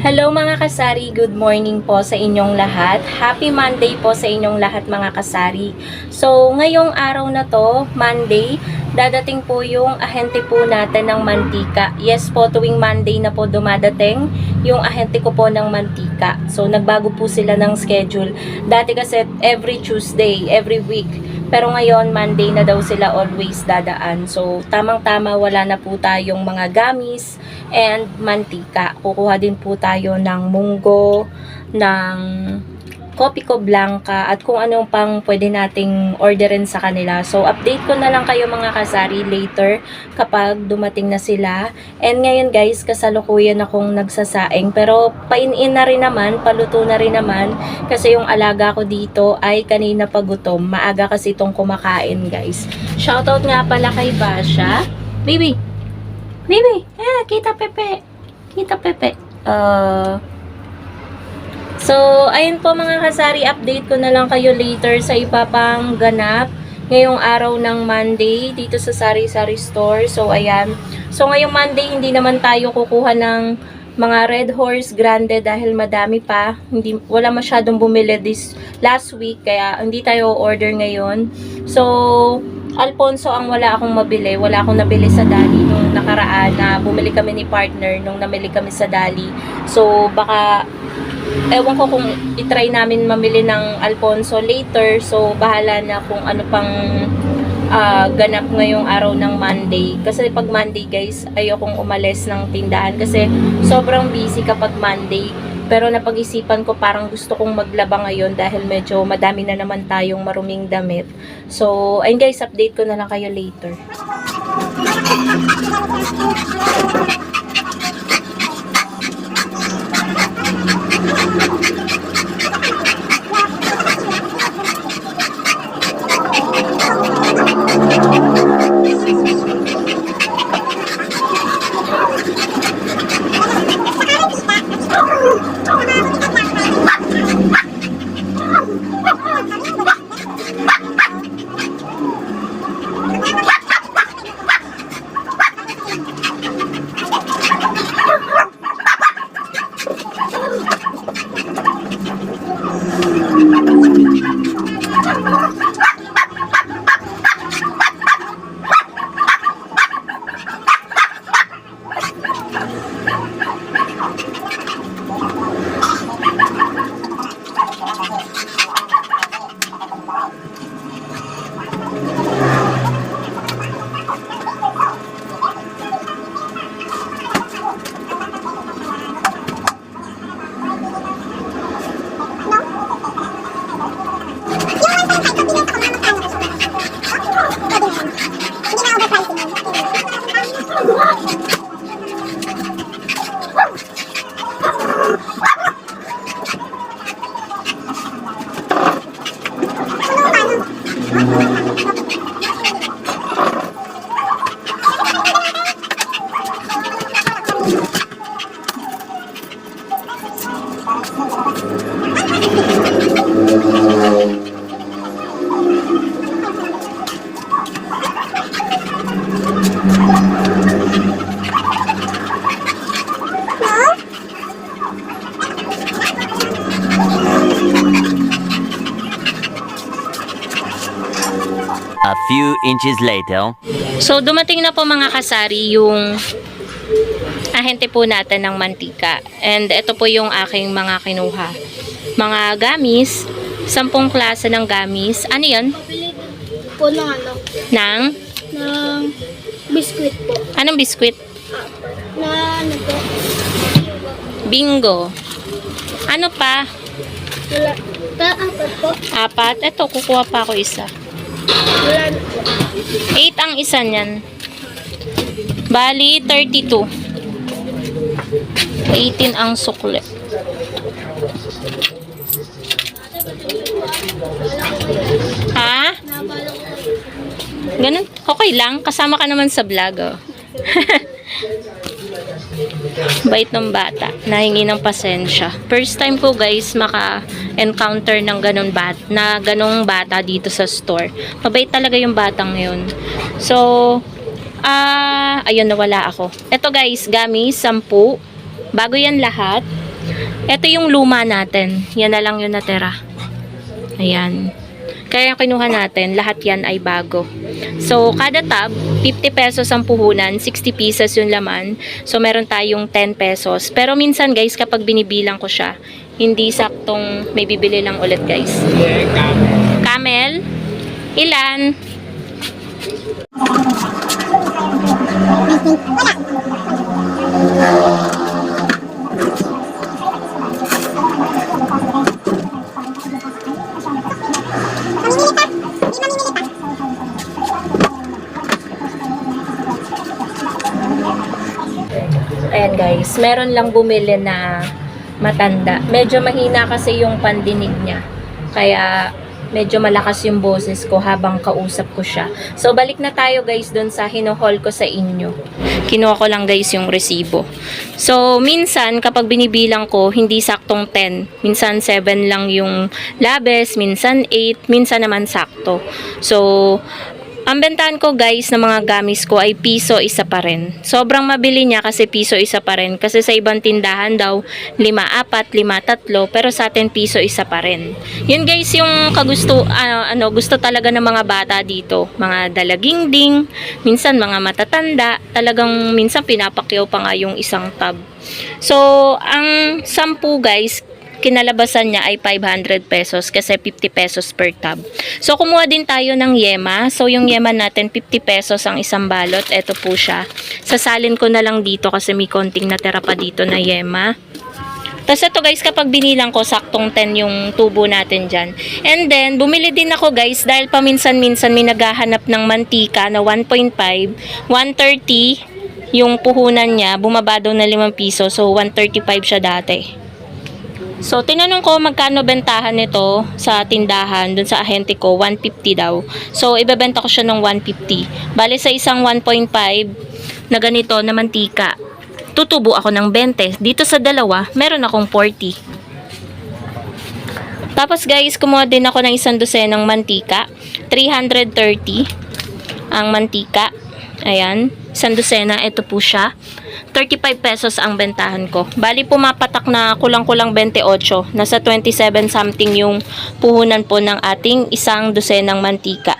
Hello mga kasari, good morning po sa inyong lahat. Happy Monday po sa inyong lahat mga kasari. So ngayong araw na to, Monday, dadating po yung ahente po natin ng mantika. Yes po, tuwing Monday na po dumadating yung ahente ko po ng mantika. So nagbago po sila ng schedule. Dati kasi every Tuesday, every week. Pero ngayon, Monday na daw sila always dadaan. So, tamang-tama, wala na po tayong mga gamis and mantika. Kukuha din po tayo ng munggo, ng Kopiko Blanca, at kung anong pang pwede nating orderin sa kanila. So, update ko na lang kayo mga kasari later kapag dumating na sila. And ngayon guys, kasalukuyan akong nagsasaing. Pero, pain-in na rin naman, paluto na rin naman. Kasi yung alaga ko dito ay kanina pa gutom. Maaga kasi itong kumakain guys. Shoutout nga pala kay Basha. Baby! Baby! Kita Pepe! Kita Pepe! So, ayun po mga kasari, update ko na lang kayo later sa ipapang ganap ngayong araw ng Monday dito sa Sari-Sari Store. So, ayan. So, ngayong Monday, hindi naman tayo kukuha ng mga Red Horse Grande dahil madami pa. Wala masyadong bumili this last week, kaya hindi tayo order ngayon. So, Alfonso ang wala akong mabili. Wala akong nabili sa Dali nung nakaraan na bumili kami ni partner nung namili kami sa Dali. So, baka ewan ko kung itry namin mamili ng Alfonso later. So, bahala na kung ano pang ganap ngayong araw ng Monday. Kasi pag Monday guys, ayokong umalis ng tindahan kasi sobrang busy kapag Monday. Pero napag-isipan ko parang gusto kong maglaba ngayon dahil medyo madami na naman tayong maruming damit. So, ayun guys, update ko na lang kayo later. A few inches later. So, dumating na po mga kasari yung ahente po natin ng mantika. And ito po yung aking mga kinuha. Mga gamis, 10 klase ng gamis. Ano yun? Pabili po ng ano? Ng Biskuit po. anong biskwit? Na ano po? Bingo. Ano pa? Wala. Apat po. 4. Ito, kukuha pa ako isa. Wala na po. 8 ang isa niyan. Bali, 32. 18 ang sukle. Ha? Nabalo ko. Ganun? Okay lang. Kasama ka naman sa vlog, oh. Bait ng bata. Nahingi ng pasensya. First time ko guys maka-encounter ng ganong bata dito sa store. Mabait talaga yung batang yun. So, ayun, nawala ako. Ito guys, gamis, 10. Bago yan lahat. Ito yung luma natin. Yan na lang yung natira. Ayan. Kaya yung kinuha natin, lahat yan ay bago. So, kada tab, 50 pesos ang puhunan, 60 pieces yung laman. So, meron tayong 10 pesos. Pero minsan guys, kapag binibilang ko siya, hindi saktong may bibili lang ulit guys. Camel? Ilan? Ayan guys, meron lang bumili na matanda. Medyo mahina kasi yung pandinig niya. Kaya medyo malakas yung boses ko habang kausap ko siya. So balik na tayo guys dun sa hino-haul ko sa inyo. Kinuha ko lang guys yung resibo. So minsan kapag binibilang ko, hindi saktong 10. Minsan 7 lang yung labes, minsan 8, minsan naman sakto. So ang bentahan ko guys ng mga gamis ko ay piso isa pa rin. Sobrang mabili niya kasi piso isa pa rin. Kasi sa ibang tindahan daw 5-4, 5-3, pero sa atin piso isa pa rin. Yun guys yung gusto talaga ng mga bata dito. Mga dalagingding, minsan mga matatanda. Talagang minsan pinapakyaw pa nga yung isang tab. So ang 10 guys, kinalabasan niya ay 500 pesos kasi 50 pesos per tab. So, kumuha din tayo ng yema. So, yung yema natin, 50 pesos ang isang balot. Ito po siya. Sasalin ko na lang dito kasi may konting natira pa dito na yema. Tapos ito guys, kapag binilang ko, saktong 10 yung tubo natin dyan. And then, bumili din ako guys dahil paminsan-minsan may naghahanap ng mantika na 1.5, 130 yung puhunan niya. Bumaba daw na 5 piso. So, 135 siya dati. So, tinanong ko magkano bentahan nito sa tindahan, dun sa ahente ko, 150 daw. So, ibebenta ko siya ng 150. Bale, sa isang 1.5 na ganito na mantika, tutubo ako ng 20. Dito sa dalawa, meron akong 40. Tapos guys, kumuha din ako ng isang dosenang mantika. 330 ang mantika. Ayan, isang dosena, ito po siya. 35 pesos ang bentahan ko. Bali pumapatak na kulang-kulang 28. Nasa 27 something yung puhunan po ng ating isang dosenang mantika.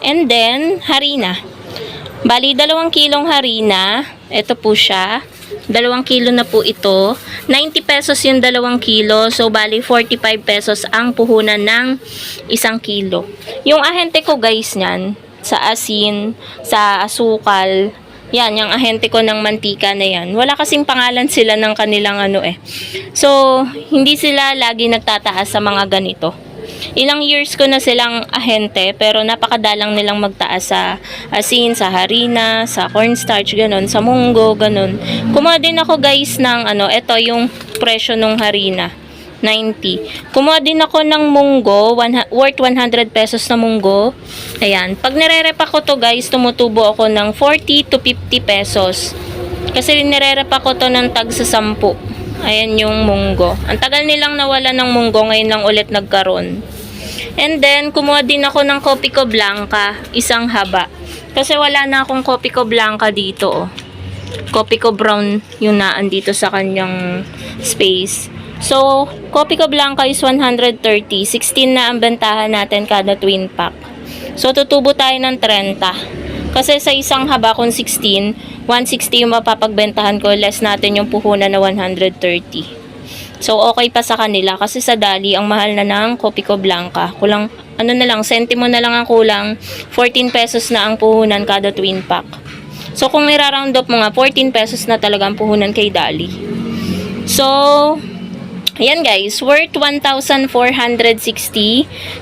And then, harina. Bali, 2 kilong harina. Ito po siya. 2 kilo na po ito. 90 pesos yung 2 kilo. So, bali 45 pesos ang puhunan ng 1 kilo. Yung ahente ko guys niyan, sa asin, sa asukal, yan, yung ahente ko ng mantika na yan. Wala kasing pangalan sila ng kanilang So, hindi sila lagi nagtataas sa mga ganito. Ilang years ko na silang ahente, pero napakadalang nilang magtaas sa asin, sa harina, sa cornstarch, ganun, sa munggo, ganun. Kumuha din ako guys ng ito yung presyo ng harina. 90. Kumuha din ako ng munggo, worth 100 pesos na munggo. Ayan. Pag nire-repa ko to guys, tumutubo ako ng 40 to 50 pesos. Kasi nire-repa ko to ng tag sa 10. Ayan yung munggo. Ang tagal nilang nawala ng munggo, ngayon lang ulit nagkaroon. And then, kumuha din ako ng Kopiko Blanca, isang haba. Kasi wala na akong Kopiko Blanca dito. Kopiko Brown yung naandito sa kanyang space. So, Kopiko Blanca is 130. 16 na ang bentahan natin kada twin pack. So, tutubo tayo ng 30. Kasi sa isang haba kung 16, 160 yung mapapagbentahan ko. Less natin yung puhunan na 130. So, okay pa sa kanila. Kasi sa Dali, ang mahal na ng Kopiko Blanca. Kulang, sentimo na lang ang kulang. 14 pesos na ang puhunan kada twin pack. So, kung niraround up mo nga, 14 pesos na talaga ang puhunan kay Dali. So, ayan guys, worth 1,460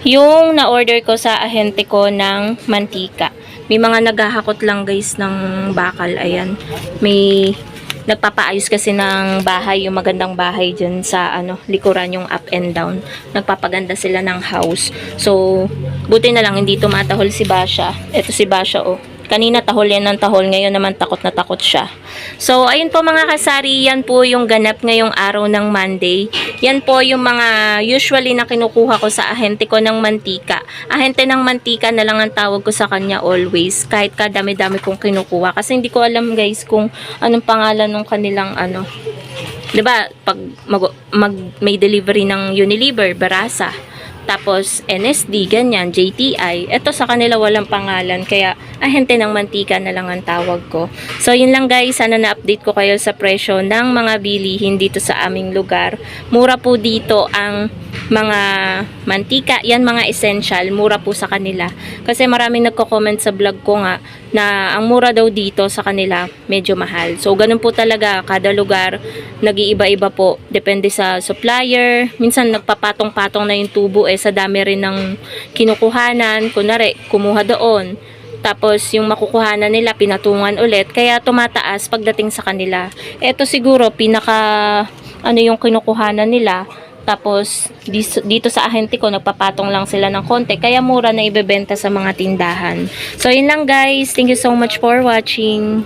yung na-order ko sa ahente ko ng mantika. May mga naghahakot lang guys ng bakal. Ayan, may nagpapaayos kasi ng bahay, yung magandang bahay dyan sa likuran, yung up and down. Nagpapaganda sila ng house. So, buti na lang hindi tumatahol si Basha. Ito si Basha Kanina tahol yan ng tahol, ngayon naman takot na takot siya. So, ayun po mga kasari, yan po yung ganap ngayong araw ng Monday. Yan po yung mga usually na kinukuha ko sa ahente ko ng mantika. Ahente ng mantika na lang ang tawag ko sa kanya always, kahit kadami-dami kong kinukuha. Kasi hindi ko alam guys kung anong pangalan ng kanilang 'Di ba? Pag may delivery ng Unilever, Barasa, tapos NSD, ganyan, JTI. Ito sa kanila walang pangalan, kaya ahente ng mantika na lang ang tawag ko. So, yun lang guys. Sana na-update ko kayo sa presyo ng mga bilihin dito sa aming lugar. Mura po dito ang mga mantika. Yan, mga essential. Mura po sa kanila. Kasi maraming nagko-comment sa vlog ko nga na ang mura daw dito sa kanila medyo mahal. So, ganun po talaga. Kada lugar, nag-iiba-iba po. Depende sa supplier. Minsan, nagpapatong-patong na yung tubo sa dami rin ng kinukuhanan. Kunwari, kumuha doon. Tapos, yung makukuhanan nila, pinatungan ulit. Kaya, tumataas pagdating sa kanila. Ito siguro, yung kinukuhanan nila. Tapos, dito sa ahente ko, nagpapatong lang sila ng konti. Kaya, mura na ibebenta sa mga tindahan. So, yun lang guys. Thank you so much for watching.